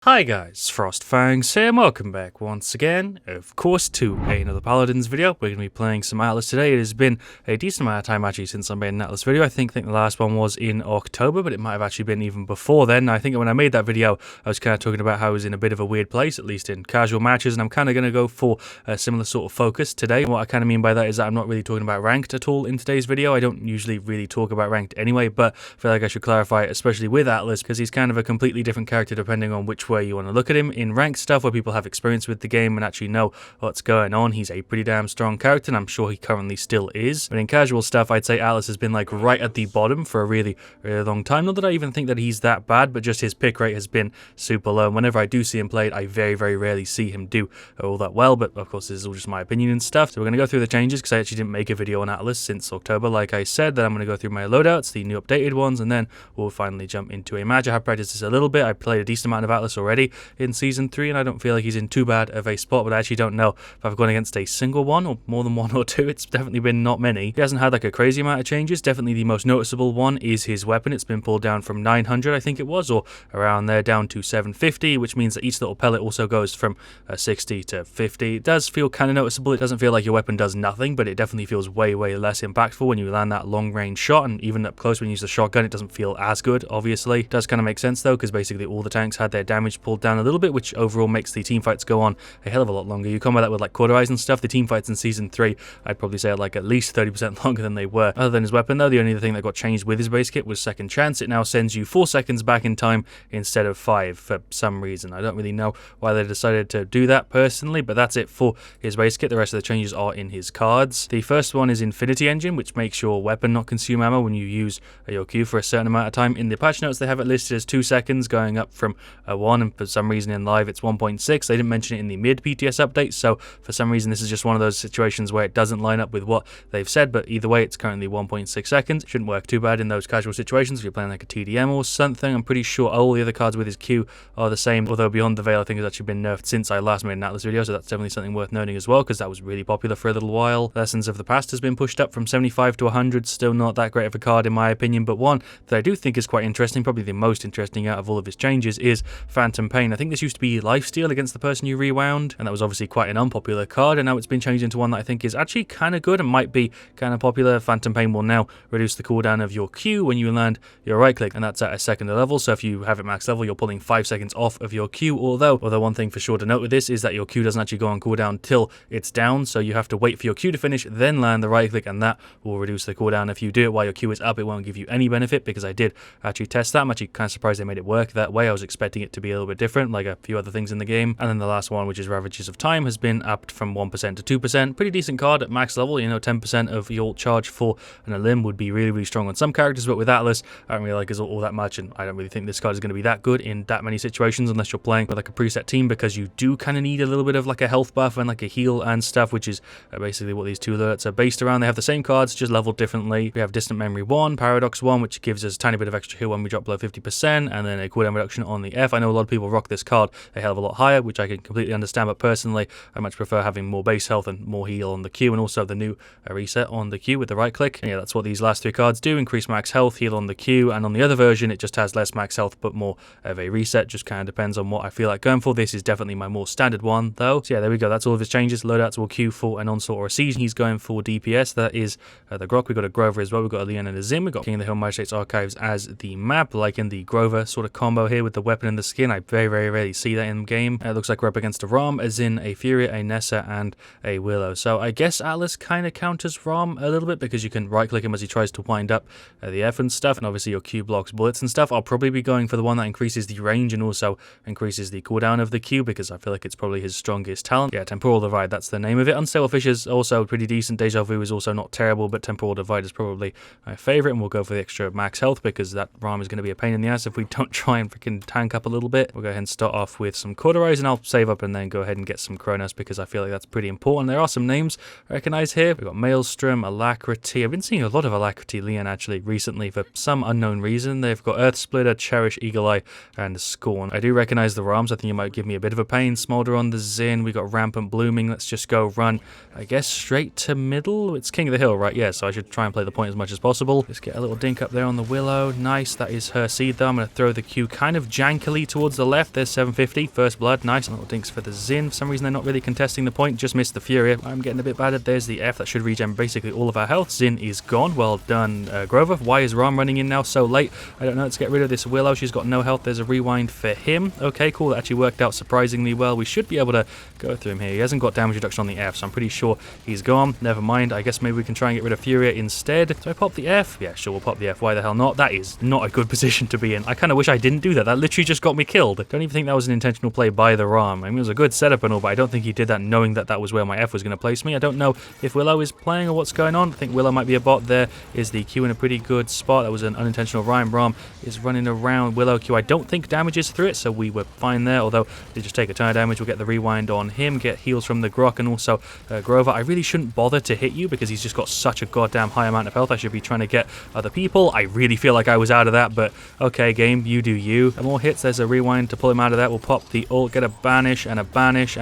Hi guys, FrostFangs here, and welcome back once again, of course, to another Paladins video. We're going to be playing some Atlas today. It has been a decent amount of time actually since I made an Atlas video. I think the last one was in October, but it might have actually been even before then. I think when I made that video, I was kind of talking about how I was in a bit of a weird place, at least in casual matches, and I'm kind of going to go for a similar sort of focus today. And what I kind of mean by that is that I'm not really talking about ranked at all in today's video. I don't usually really talk about ranked anyway, but I feel like I should clarify it, especially with Atlas, because he's kind of a completely different character depending on which way you want to look at him. In ranked stuff where people have experience with the game and actually know what's going on, he's a pretty damn strong character, and I'm sure he currently still is. But in casual stuff, I'd say Atlas has been like right at the bottom for a really long time. Not that I even think that he's that bad, but just his pick rate has been super low. And whenever I do see him played, I very rarely see him do all that well. But of course, this is all just my opinion and stuff. So we're going to go through the changes because I actually didn't make a video on Atlas since October, like I said. Then I'm going to go through my loadouts, the new updated ones, and then we'll finally jump into a match. I have practiced this a little bit. I played a decent amount of Atlas already in Season 3, and I don't feel like he's in too bad of a spot, but I actually don't know if I've gone against a single one or more than one or two. It's definitely been not many. He hasn't had like a crazy amount of changes. Definitely the most noticeable one is his weapon. It's been pulled down from 900, I think it was, or around there, down to 750, which means that each little pellet also goes from 60 to 50. It does feel kind of noticeable. It doesn't feel like your weapon does nothing, but it definitely feels way less impactful when you land that long range shot, and even up close when you use the shotgun, it doesn't feel as good, obviously. It does kind of make sense though, because basically all the tanks had their damage pulled down a little bit, which overall makes the team fights go on a hell of a lot longer. You combat that with like cauterize and stuff. The team fights in Season 3, I'd probably say are like at least 30% longer than they were. Other than his weapon though, the only other thing that got changed with his base kit was Second Chance. It now sends you 4 seconds back in time instead of 5 for some reason. I don't really know why they decided to do that personally, but that's it for his base kit. The rest of the changes are in his cards. The first one is Infinity Engine, which makes your weapon not consume ammo when you use your Q for a certain amount of time. In the patch notes, they have it listed as 2 seconds, going up from 1, and for some reason in live it's 1.6. They didn't mention it in the mid PTS update, so for some reason this is just one of those situations where it doesn't line up with what they've said, but either way it's currently 1.6 seconds. It shouldn't work too bad in those casual situations if you're playing like a TDM or something. I'm pretty sure all the other cards with his Q are the same, although Beyond the Veil I think has actually been nerfed since I last made an Atlas video, so that's definitely something worth noting as well, because that was really popular for a little while. Lessons of the Past has been pushed up from 75 to 100, still not that great of a card in my opinion, but one that I do think is quite interesting, probably the most interesting out of all of his changes, is Phantom Pain. I think this used to be lifesteal against the person you rewound, and that was obviously quite an unpopular card, and now it's been changed into one that I think is actually kind of good and might be kind of popular. Phantom Pain will now reduce the cooldown of your Q when you land your right click, and that's at a second level, so if you have it max level, you're pulling 5 seconds off of your Q, although one thing for sure to note with this is that your Q doesn't actually go on cooldown till it's down, so you have to wait for your Q to finish, then land the right click, and that will reduce the cooldown. If you do it while your Q is up, it won't give you any benefit, because I did actually test that. I'm actually kind of surprised they made it work that way. I was expecting it to be a little bit different, like a few other things in the game. And then the last one, which is Ravages of Time, has been upped from 1% to 2%. Pretty decent card at max level. You know, 10% of your charge for an Elim would be really strong on some characters, but with Atlas, I don't really like it all that much, and I don't really think this card is going to be that good in that many situations unless you're playing with like a preset team, because you do kind of need a little bit of like a health buff and like a heal and stuff, which is basically what these two alerts are based around. They have the same cards, just leveled differently. We have Distant Memory 1, Paradox 1, which gives us a tiny bit of extra heal when we drop below 50%, and then a cooldown reduction on the F. I know a lot of people rock this card a hell of a lot higher, which I can completely understand, but personally I much prefer having more base health and more heal on the Q, and also the new reset on the Q with the right click. And yeah, that's what these last 3 cards do: increase max health, heal on the Q, and on the other version it just has less max health but more of a reset. Just kind of depends on what I feel like going for. This is definitely my more standard one though. So yeah, there we go, that's all of his changes. Loadouts will Q for an onslaught or a siege. He's going for DPS. That is the Grok. We've got a Grover as well, we've got a Leon and a Zim. We've got King of the Hill Magistrate's Archives as the map, like in the Grover sort of combo here with the weapon and the skin. I very rarely see that in game. It looks like we're up against a Rom, as in a Furia, a Nessa, and a Willow. So I guess Atlas kind of counters Rom a little bit, because you can right click him as he tries to wind up the F and stuff, and obviously your Q blocks bullets and stuff. I'll probably be going for the one that increases the range and also increases the cooldown of the Q, because I feel like it's probably his strongest talent. Yeah, Temporal Divide, that's the name of it. Unstable Fish is also pretty decent. Deja Vu is also not terrible, but Temporal Divide is probably my favorite, and we'll go for the extra max health, because that Rom is going to be a pain in the ass if we don't try and freaking tank up a little bit. We'll go ahead and start off with some Cauterize, and I'll save up and then go ahead and get some Kronos, because I feel like that's pretty important. There are some names I recognize here. We've got Maelstrom, Alacrity. I've been seeing a lot of Alacrity Leon actually recently for some unknown reason. They've got Earth Splitter, Cherish, Eagle Eye, and Scorn. I do recognize the Roms. I think it might give me a bit of a pain. Smolder on the Zin. We got Rampant Blooming. Let's just go run, I guess, straight to middle. It's King of the Hill, right? Yeah, so I should try and play the point as much as possible. Let's get a little dink up there on the Willow. Nice. That is her seed though. I'm going to throw the Q kind of jankily towards towards the left. There's 750. First blood. Nice. And little dinks for the Zin. For some reason, they're not really contesting the point. Just missed the Fury. I'm getting a bit battered. There's the F. That should regen basically all of our health. Zin is gone. Well done, Grover. Why is Ram running in now so late? I don't know. Let's get rid of this Willow. She's got no health. There's a rewind for him. Okay, cool. That actually worked out surprisingly well. We should be able to go through him here. He hasn't got damage reduction on the F, so I'm pretty sure he's gone. Never mind. I guess maybe we can try and get rid of Furia instead. Do I pop the F? Yeah, sure, we'll pop the F. Why the hell not? That is not a good position to be in. I kind of wish I didn't do that. That literally just got me killed. Don't even think that was an intentional play by the Ram. I mean, it was a good setup and all, but I don't think he did that knowing that that was where my F was going to place me. I don't know if Willow is playing or what's going on. I think Willow might be a bot. There is the Q in a pretty good spot. That was an unintentional rhyme. Ram is running around Willow Q. I don't think damages through it, so we were fine there, although they just take a ton of damage. We'll get the rewind on him, get heals from the Grok, and also Grover. I really shouldn't bother to hit you because he's just got such a goddamn high amount of health. I should be trying to get other people. I really feel like I was out of that, but okay, game, you do you. And more hits. There's a rewind to pull him out of that. We'll pop the ult, get a banish, and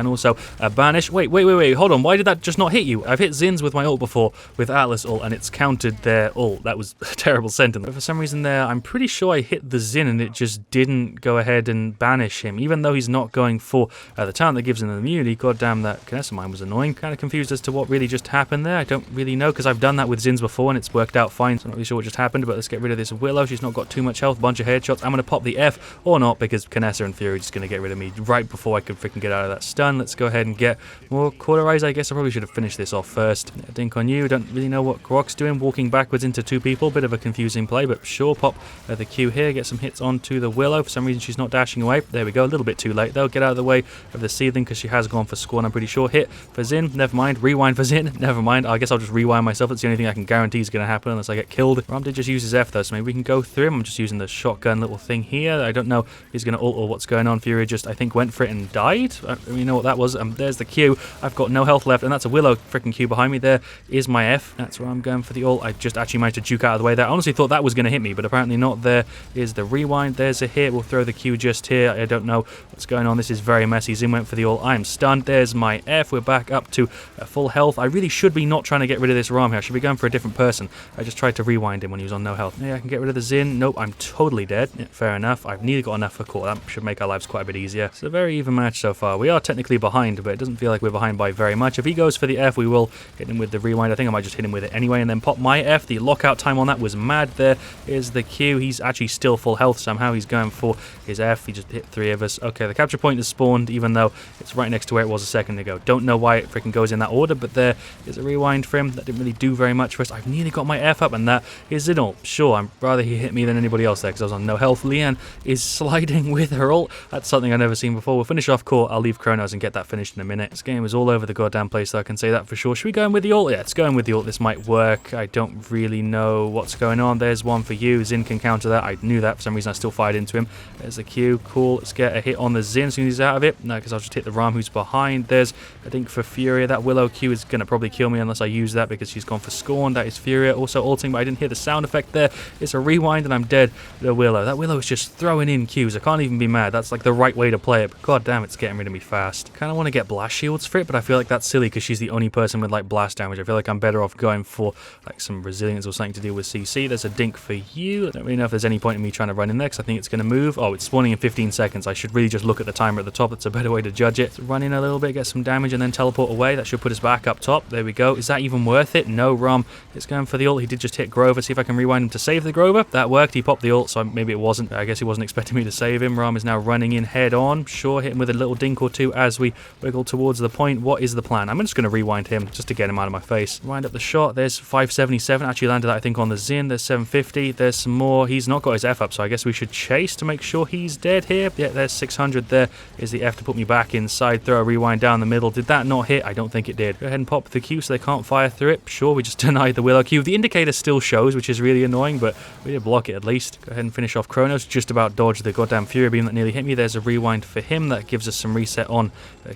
also a banish. Wait, hold on. Why did that just not hit you? I've hit Zins with my ult before, with Atlas ult, and it's counted their ult. That was a terrible sentence. But for some reason there, I'm pretty sure I hit the Zin and it just didn't go ahead and banish him, even though he's not going for the talent that gives him the immunity. God damn, that Kinessa mine was annoying. Kind of confused as to what really just happened there. I don't really know, because I've done that with Zins before and it's worked out fine, so I'm not really sure what just happened, but let's get rid of this Willow. She's not got too much health, bunch of headshots. I'm going to pop the F, or not, because Kinessa and Fury are just going to get rid of me right before I could freaking get out of that stun. Let's go ahead and get more cauterize. I guess I probably should have finished this off first. Dink on you. Don't really know what Grok's doing, walking backwards into two people. Bit of a confusing play, but sure, pop the Q here, get some hits onto the Willow. For some reason she's not dashing away. There we go, a little bit too late though. Get out of the way of the Seething because she has gone for scorn, I'm pretty sure. Hit for Zin, never mind. Rewind for Zin, never mind. I guess I'll just rewind myself. That's the only thing I can guarantee is going to happen unless I get killed. Ram did just use his F though, so maybe we can go through him. I'm just using the shotgun little thing here. I don't know if he's going to ult or what's going on. Fury just, I think, went for it and died. You know what that was. There's the Q. I've got no health left, and that's a Willow freaking Q behind me. There is my F. That's where I'm going for the ult. I just actually managed to juke out of the way there. I honestly thought that was going to hit me, but apparently not. There is the rewind. There's a hit. We'll throw the Q just here. I don't know what's going on. This is very messy. Zin went for the ult. I'm stunned. There's my F. We're back up to full health. I really should be not trying to get rid of this Ram here. I should be going for a different person. I just tried to rewind him when he was on no health. Yeah, I can get rid of the Zin. Nope, I'm totally dead. Yeah, fair enough. I've nearly got enough for core. That should make our lives quite a bit easier. It's a very even match so far. We are technically behind, but it doesn't feel like we're behind by very much. If he goes for the F, we will hit him with the rewind. I think I might just hit him with it anyway and then pop my F. The lockout time on that was mad. There is the Q. He's actually still full health somehow. He's going for his F. He just hit three of us. Okay, the capture point is spawned, even though it's right next to where it was a second ago. Don't know why it freaking goes in that order, but there is a rewind for him. That didn't really do very much for us. I've nearly got my F up, and that is it all. Sure, I'm rather he hit me than anybody else there because I was on no health. Leanne is sliding with her ult. That's something I've never seen before. We'll finish off core. I'll leave Chronos and get that finished in a minute. This game is all over the goddamn place, so I can say that for sure. Should we go in with the ult? Yeah, let's go in with the ult. This might work. I don't really know what's going on. There's one for you. Zin can counter that. I knew that. For some reason, I still fired into him. There's the Q. Cool. Let's get a hit on the Zin as soon as he's out of it. No, because I'll just hit the Ram who's behind. There's, I think, for Furia. That Willow Q is going to probably kill me unless I use that because she's gone for Scorn. That is Furia. Also ulting, but I didn't hear the sound effect there. It's a rewind and I'm dead. The Willow. That Willow is just throwing in Qs. I can't even be mad. That's like the right way to play it. But god damn, it's getting rid of me fast. Kind of want to get blast shields for it, but I feel like that's silly because she's the only person with like blast damage. I feel like I'm better off going for like some resilience or something to deal with CC. There's a dink for you. I don't really know if there's any point in me trying to run in there because I think it's going to move. Oh, it's spawning in 15 seconds. I should really just look at the timer at the top. That's a better way to judge it. So run in a little bit, get some damage, and then teleport away. That should put us back up top. There we go. Is that even worth it? No, Rom. It's going for the ult. He did just hit Grover. See if I can rewind him to save the Grover. That worked. He popped the ult, so maybe it wasn't. I guess he wasn't expecting me to save him. Rom is now running in head on. Sure, hit him with a little dink or two as we wiggle towards the point. What is the plan? I'm just going to rewind him just to get him out of my face. Wind up the shot. There's 577. Actually landed that, I think, on the Zin. There's 750. There's some more. He's not got his F up, so I guess we should chase to make sure he's dead here. Yeah, there's 600. There is the F to put me back inside. Throw a rewind down the middle. Did that not hit? I don't think it did. Go ahead and pop the Q so they can't fire through it. Sure, we just denied the Willow Q. The indicator still shows, which is really annoying, but we did block it at least. Go ahead and finish off Chronos. Just about dodged the goddamn Fury Beam that nearly hit me. There's a rewind for him. That gives us some reset on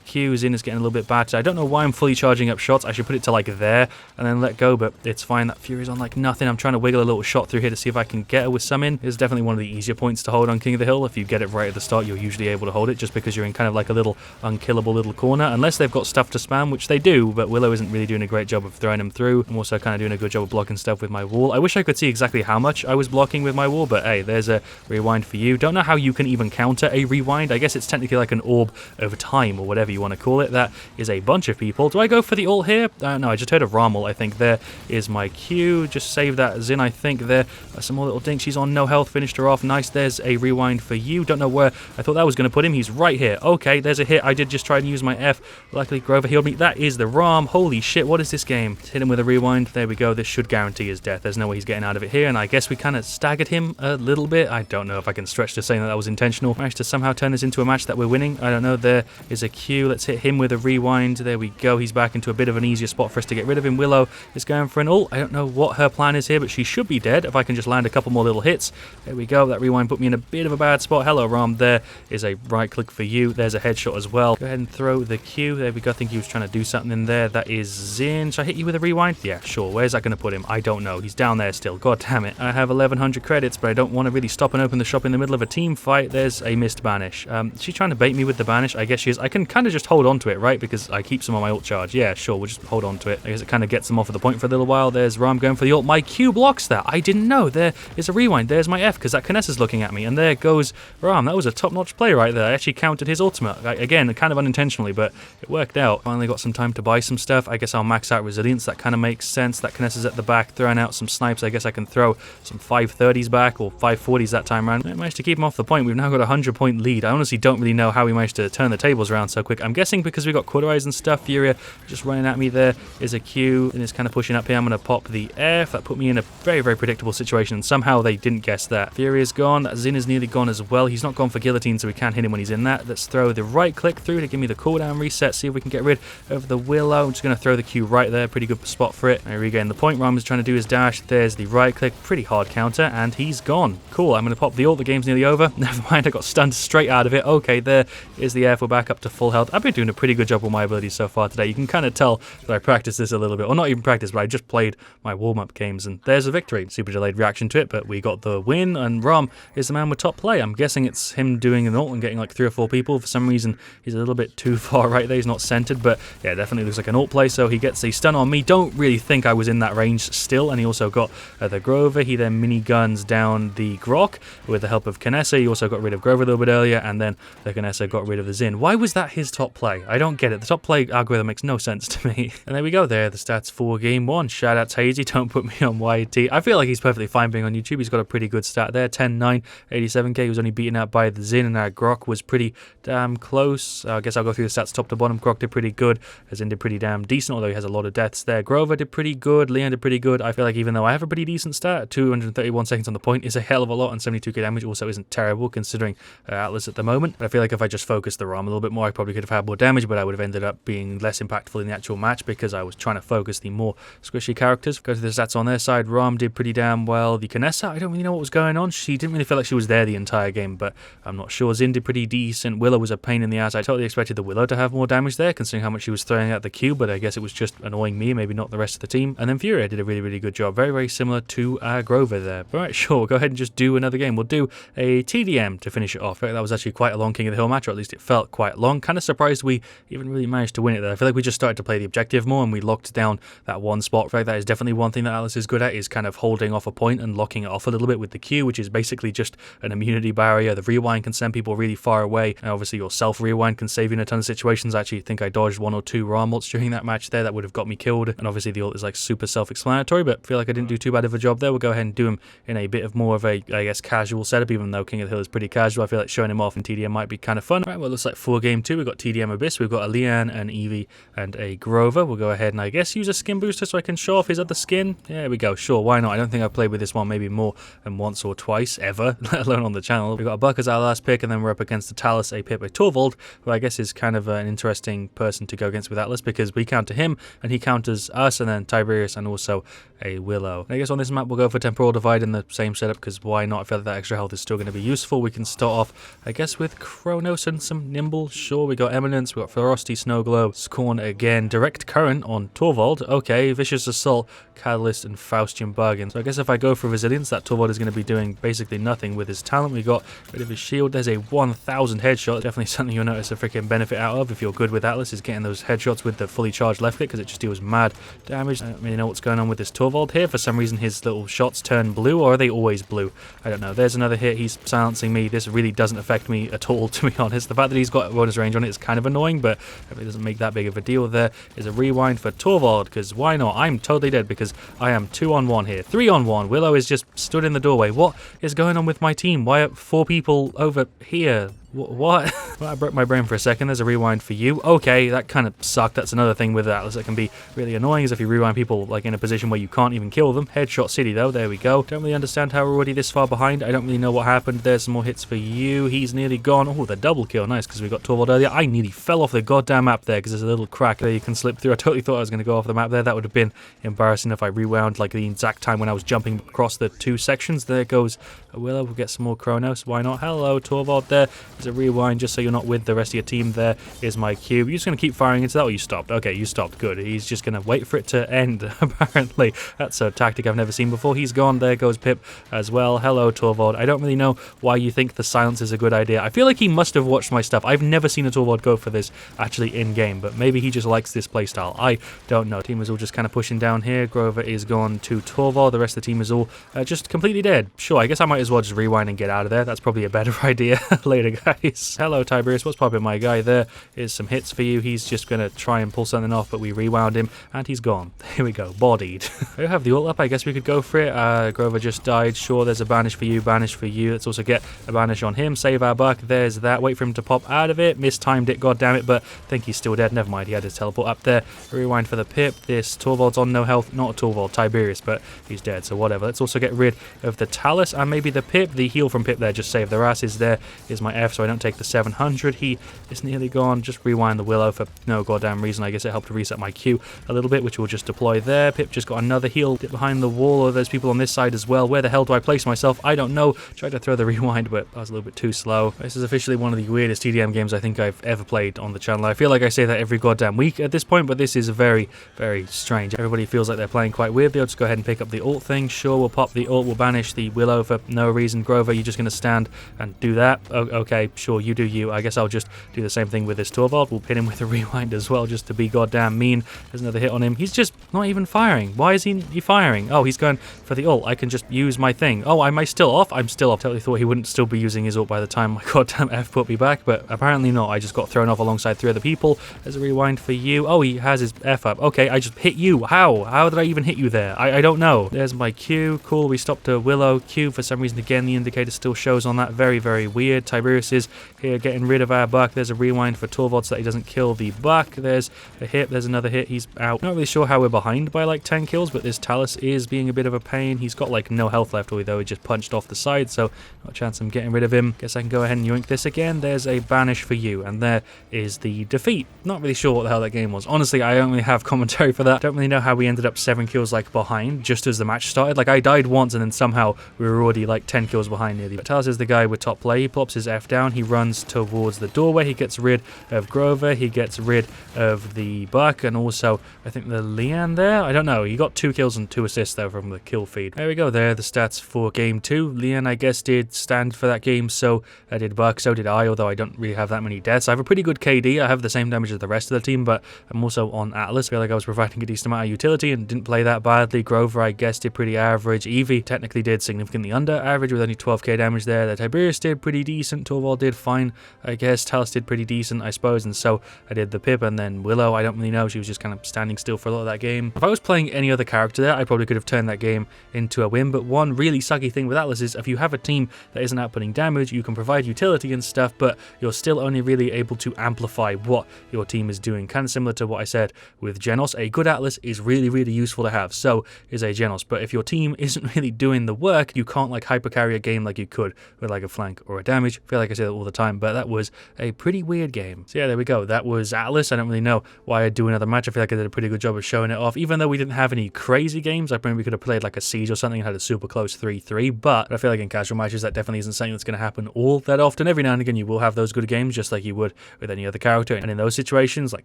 Q. Zin is getting a little bit battered. I don't know why I'm fully charging up shots. I should put it to like there and then let go, but it's fine. That Fury's on like nothing. I'm trying to wiggle a little shot through here to see if I can get her with some in. It's definitely one of the easier points to hold on King of the Hill. If you get it right at the start, you're usually able to hold it just because you're in kind of like a little unkillable little corner, unless they've got stuff to spam, which they do, but Willow isn't really doing a great job of throwing them through. I'm also kind of doing a good job of blocking stuff with my wall. I wish I could see exactly how much I was blocking with my wall, but hey, there's a rewind for you. Don't know how you can even and counter a rewind. I guess it's technically like an orb over time or whatever you want to call it. That is a bunch of people. Do I go for the ult here? No, I just heard of Rommel. I think there is my Q. Just save that Zin, I think. There are some more little dinks. She's on no health. Finished her off. Nice. There's a rewind for you. Don't know where I thought that was going to put him. He's right here. Okay, there's a hit. I did just try and use my F. Luckily, Grover healed me. That is the Rom. Holy shit, what is this game? Hit him with a rewind. There we go. This should guarantee his death. There's no way he's getting out of it here, and I guess we kind of staggered him a little bit. I don't know if I can stretch to saying that was intentional. Managed to somehow turn this into a match that we're winning. I don't know. There is a Q. Let's hit him with a rewind. There we go. He's back into a bit of an easier spot for us to get rid of him. Willow is going for an ult. I don't know what her plan is here, but she should be dead if I can just land a couple more little hits. There we go. That rewind put me in a bit of a bad spot. Hello, Rom. There is a right click for you. There's a headshot as well. Go ahead and throw the Q. There we go. I think he was trying to do something in there. That is Zin. Should I hit you with a rewind? Yeah, sure. Where's that going to put him? I don't know. He's down there still. God damn it. I have 1100 credits, but I don't want to really stop and open the shop in the middle of a team fight. There's a missed banish. She's trying to bait me with the banish. I guess she is. I can kind of just hold on to it, right? Because I keep some on my ult charge. Yeah, sure. We'll just hold on to it. I guess it kind of gets them off of the point for a little while. There's Ram going for the ult. My Q blocks that. I didn't know. There is a rewind. There's my F because that Kinessa's looking at me. And there goes Ram. That was a top-notch play right there. I actually countered his ultimate. Again, kind of unintentionally, but it worked out. Finally got some time to buy some stuff. I guess I'll max out resilience. That kind of makes sense. That Kinessa's at the back, throwing out some snipes. I guess I can throw some 530s back or 540s that time around. I managed to keep him off the point. We've now got a 100-point lead. I honestly don't really know how we managed to turn the tables around so quick. I'm guessing because we got Cauterize and stuff. Furia just running at me. There is a Q and it's kind of pushing up here. I'm going to pop the F. That put me in a very, very predictable situation. And somehow they didn't guess that. Furia's gone. Zin is nearly gone as well. He's not gone for guillotine, so we can't hit him when he's in that. Let's throw the right click through to give me the cooldown reset. See if we can get rid of the Willow. I'm just going to throw the Q right there. Pretty good spot for it. I regain the point. Ram is trying to do his dash. There's the right click. Pretty hard counter, and he's gone. Cool. I'm going to pop the ult. The game's nearly over. Never mind. I got stunned straight out of it. Okay, there is the F. We're back up to full health. I've been doing a pretty good job with my abilities so far today. You can kind of tell that I practiced this a little bit. Or not even practice, but I just played my warm-up games, and there's a victory. Super delayed reaction to it, but we got the win, and Ram is the man with top play. I'm guessing it's him doing an ult and getting like 3 or 4 people. For some reason, he's a little bit too far right there. He's not centered, but yeah, definitely looks like an ult play, so he gets a stun on me. Don't really think I was in that range still, and he also got the Grover. He then miniguns down the Grok with the help of Kinessa. He also got rid of Grover a little bit earlier, and then the Kinessa got rid of the Zin. Why was that his top play? I don't get it. The top play algorithm makes no sense to me. And there we go. There, the stats for game 1. Shout out to Hazy. Don't put me on YT. I feel like he's perfectly fine being on YouTube. He's got a pretty good stat there. 10-9, 87k. He was only beaten out by the Zin, and our Grok was pretty damn close. I guess I'll go through the stats top to bottom. Grok did pretty good. Zin did pretty damn decent, although he has a lot of deaths there. Grover did pretty good. Leon did pretty good. I feel like even though I have a pretty decent stat, 231 seconds on the point is a hell of a lot, and 72k damage also isn't terrible considering Atlas at the moment. But I feel like if I just focused the ROM a little bit more, I probably could have had more damage, but I would have ended up being less impactful in the actual match because I was trying to focus the more squishy characters. Go to the stats on their side. ROM did pretty damn well. The Kinessa, I don't really know what was going on. She didn't really feel like she was there the entire game, but I'm not sure. Zin did pretty decent. Willow was a pain in the ass. I totally expected the Willow to have more damage there, considering how much she was throwing at the Q, but I guess it was just annoying me, maybe not the rest of the team. And then Furia did a really, really good job. Very, very similar to Grover there. But right, sure, we'll go ahead and just do another game. We'll do a TDM to finish it off. That was actually quite a long King of the Hill match, or at least it felt quite long. Kind of surprised we even really managed to win it there. I feel like we just started to play the objective more and we locked down that one spot. In fact, that is definitely one thing that Atlas is good at, is kind of holding off a point and locking it off a little bit with the Q, which is basically just an immunity barrier. The rewind can send people really far away, and obviously your self-rewind can save you in a ton of situations. I actually think I dodged 1 or 2 ROM ults during that match there that would have got me killed, and obviously the ult is like super self-explanatory, but I feel like I didn't do too bad of a job there. We'll go ahead and do him in a bit of more of a, I guess, casual setup, even though King of the Hill is pretty casual. I feel like showing him off in TDM might be kind of fun. Right, well, it looks like for game 2, we've got TDM Abyss, we've got a Leanne, an Eevee, and a Grover. We'll go ahead and I guess use a skin booster so I can show off his other skin. There we go, sure, why not? I don't think I've played with this one maybe more than once or twice ever, let alone on the channel. We've got a Buck as our last pick, and then we're up against the Talus, a Pip, a Torvald, who I guess is kind of an interesting person to go against with Atlas because we counter him and he counters us, and then Tiberius and also a Willow. And I guess on this map we'll go for Temporal Divide in the same setup because why not? I feel like that extra health is still going to be useful. We can start off, I guess, with Kronos and some Nimble. Sure, we got Eminence, we got Ferocity, Snow Globe, Scorn again, Direct Current on Torvald. Okay, Vicious Assault, Catalyst, and Faustian Bargain. So I guess if I go for Resilience, that Torvald is going to be doing basically nothing with his talent. We got rid of his shield. There's a 1000 headshot. Definitely something you'll notice a freaking benefit out of if you're good with Atlas, is getting those headshots with the fully charged left click because it just deals mad damage. I don't really know what's going on with this Torvald here. For some reason his little shots turn blue, or are they always blue? I don't know. There's another hit. He's silencing me. this really doesn't affect me at all, to be honest. The fact that he's got bonus range on it is kind of annoying, but it doesn't make that big of a deal. There is a rewind for Torvald, because why not? I'm totally dead because I am 2-on-1 here. 3-on-1. Willow is just stood in the doorway. What is going on with my team? Why are 4 people over here? What? Well, I broke my brain for a second. There's a rewind for you. Okay, that kind of sucked. That's another thing with Atlas that can be really annoying, is if you rewind people like in a position where you can't even kill them. Headshot City though, there we go. Don't really understand how we're already this far behind. I don't really know what happened. There's some more hits for you. He's nearly gone. Oh, the double kill. Nice, because we got Torvald earlier. I nearly fell off the goddamn map there because there's a little crack there you can slip through. I totally thought I was going to go off the map there. That would have been embarrassing if I rewound like the exact time when I was jumping across the 2 sections. There goes Willow. We'll get some more Chronos. Why not? Hello, Torvald there. There's a rewind just so you're not with the rest of your team. There is my cube. You're just going to keep firing into that, or you stopped? Okay, you stopped. Good. He's just going to wait for it to end, apparently. That's a tactic I've never seen before. He's gone. There goes Pip as well. Hello, Torvald. I don't really know why you think the silence is a good idea. I feel like he must have watched my stuff. I've never seen a Torvald go for this actually in-game, but maybe he just likes this playstyle. I don't know. Team is all just kind of pushing down here. Grover is gone to Torvald. The rest of the team is all just completely dead. Sure, I guess I might as well just rewind and get out of there. That's probably a better idea. Later, guys. Hello, Tiberius. What's popping, my guy? There is some hits for you. He's just going to try and pull something off, but we rewound him, and he's gone. Here we go. Bodied. I have the ult up. I guess we could go for it. Grover just died. Sure, there's a banish for you. Banish for you. Let's also get a banish on him. Save our buck. There's that. Wait for him to pop out of it. Mistimed it. God damn it. But I think he's still dead. Never mind. He had his teleport up there. Rewind for the Pip. This Torvald's on no health. Not Torvald. Tiberius, but he's dead. So whatever. Let's also get rid of the Talus and maybe the Pip. The heal from Pip there just saved their asses. There is my F, so I don't take the 700. He is nearly gone. Just rewind the Willow for no goddamn reason. I guess it helped to reset my Q a little bit, which we'll just deploy there. Pip just got another heal. Dip behind the wall, or there's people on this side as well. Where the hell do I place myself? I don't know. Tried to throw the rewind, but I was a little bit too slow. This is officially one of the weirdest TDM games I think I've ever played on the channel. I feel like I say that every goddamn week at this point, but this is very, very strange. Everybody feels like they're playing quite weirdly. I'll just go ahead and pick up the ult thing. Sure, we'll pop the ult. We'll banish the Willow for no reason. Grover, you're just going to stand and do that? Oh, okay, sure, you do you. I guess I'll just do the same thing with this Torvald. We'll pin him with a rewind as well, just to be goddamn mean. There's another hit on him. He's just not even firing. Why is he firing? Oh, he's going for the ult. I can just use my thing. Oh, am I still off? I'm still off. Totally thought he wouldn't still be using his ult by the time my goddamn F put me back, but apparently not. I just got thrown off alongside 3 other people. There's a rewind for you. Oh, he has his F up. Okay, I just hit you. How? How did I even hit you there? I don't know. There's my Q. Cool, we stopped a Willow. Q, for some reason, again, the indicator still shows on that. Very, very weird. Tiberius is here getting rid of our buck. There's a rewind for Torvald so that he doesn't kill the buck. There's a hit. There's another hit. He's out. Not really sure how we're behind by like 10 kills, but this Talus is being a bit of a pain. He's got like no health left, although he just punched off the side, so not a chance of getting rid of him. Guess I can go ahead and yoink this again. There's a banish for you, and there is the defeat. Not really sure what the hell that game was. Honestly, I only have commentary for that. Don't really know how we ended up 7 kills like behind just as the match started. Like I died once and then somehow we were already like 10 kills behind nearly. But Talus is the guy with top play. He plops his F down. He runs towards the doorway. He gets rid of Grover. He gets rid of the buck, and also I think the Leanne there. I don't know. He got 2 kills and 2 assists though from the kill feed. There we go. There are the stats for game 2. Leanne, I guess, did stand for that game. So did Buck. So did I. Although I don't really have that many deaths. I have a pretty good KD. I have the same damage as the rest of the team, but I'm also on Atlas. I feel like I was providing a decent amount of utility and didn't play that badly. Grover, I guess, did pretty average. Evie technically did significantly under average with only 12k damage there. The Tiberius did pretty decent. Torvald did fine, I guess. Talus did pretty decent, I suppose. And so I did the Pip, and then Willow, I don't really know. She was just kind of standing still for a lot of that game. If I was playing any other character there, I probably could have turned that game into a win. But one really sucky thing with Atlas is if you have a team that isn't outputting damage, you can provide utility and stuff, but you're still only really able to amplify what your team is doing. Kind of similar to what I said with Genos. A good Atlas is really, really useful to have. So is a Genos. But if your team isn't really doing the work, you can't like hyper carry a game like you could with like a flank or a damage. I feel like I say that all the time, but that was a pretty weird game. So yeah, there we go. That was Atlas. I don't really know why I'd do another match. I feel like I did a pretty good job of showing it off. Even though we didn't have any crazy games, I think we could have played like a Siege or something and had a super close 3-3, but I feel like in casual matches that definitely isn't something that's going to happen all that often. Every now and again you will have those good games just like you would with any other character, and in those situations, like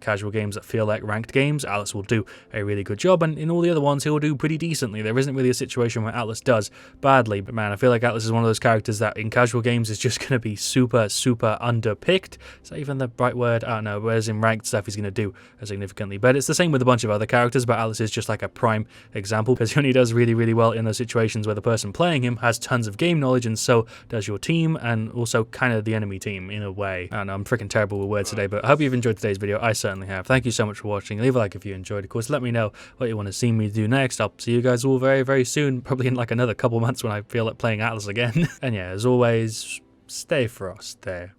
casual games that feel like ranked games, Atlas will do a really good job, and in all the other ones he'll do pretty decently. There isn't really a situation where Atlas does badly, but man, I feel like Atlas is one of those characters that in casual games is just going to be super super, super underpicked. Is that even the right word? I don't know. Whereas in ranked stuff, he's going to do significantly better. It's the same with a bunch of other characters, but Atlas is just like a prime example because he only does really, really well in those situations where the person playing him has tons of game knowledge, and so does your team, and also kind of the enemy team in a way. I don't know, I'm freaking terrible with words today, but I hope you've enjoyed today's video. I certainly have. Thank you so much for watching. Leave a like if you enjoyed. Of course, let me know what you want to see me do next. I'll see you guys all very, very soon, probably in like another couple months when I feel like playing Atlas again. And yeah, as always, stay Frost there.